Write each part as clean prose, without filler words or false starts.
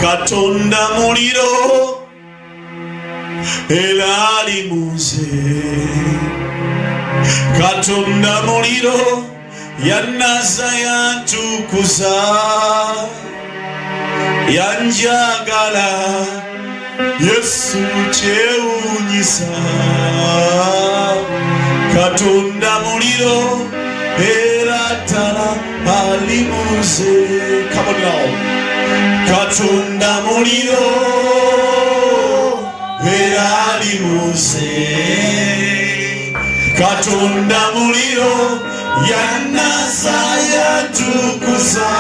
Katonda muliro era ali muze. Katonda muliro yannaza yantukuza yanjagala Yesu kyewunyisa. Katonda muliro era ddala ali muze. Come on now. Katonda muliro era ali muze. Katonda muliro yannaza yantukuza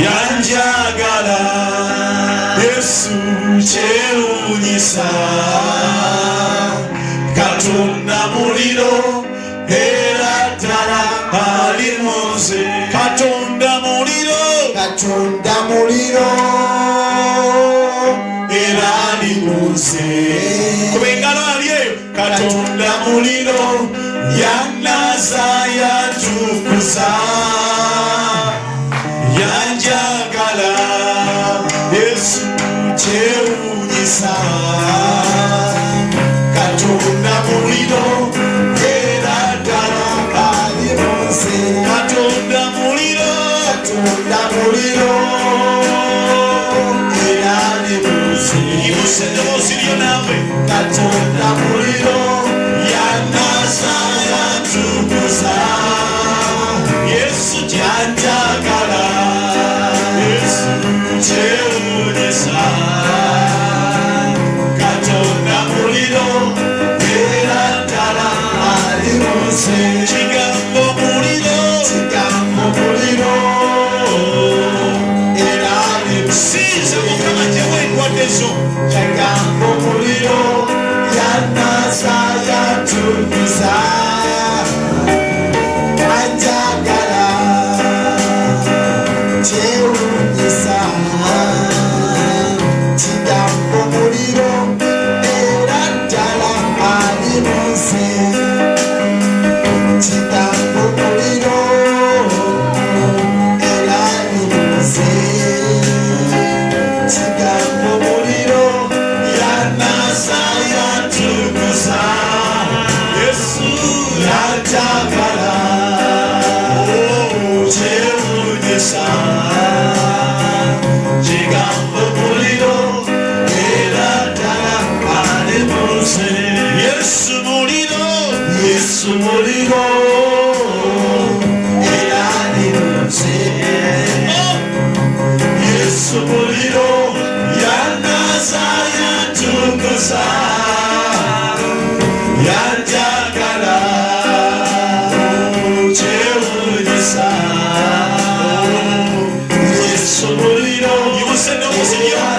yanjagala Yesu kyewunyisa. Katonda muliro era ddala ali muze. Katonda muliro, Katonda muliro era ali muze. Kubengalo aliyeyo. Katonda muliro yannaza yantukuza yanjagala Yesu kyewunyisa. Katonda muliro era ddala ali muze. Katonda muliro, Katonda muliro era ali muze. Yibuse eddoboozi lyo naawe. Katonda muliro yannaza yantukuza Yesu yanjagala Yesu kyewunyisa. Katonda muliro era ddala ali muze. Kigambo muliro, kigambo muliro era ali muze. Sinze Mukama gyewendwadde zo. Kigambo muliro yannaza yantukuza yanjagala kyewunyisa. Kigambo muliro era ddala ali muze. Kigambo muliro era ali muze. Kigambo muliro yannaza yantukuza Yesu yanjagala kyewunyisa. Kigambo muliro era ddala ali muze. Yesu muliro, Yesu muliro era ali muze. Yesu muliro yannaza yantukuza yanjagala kyewunyisa. Yesu muliro. Yibuse eddoboozi lyo.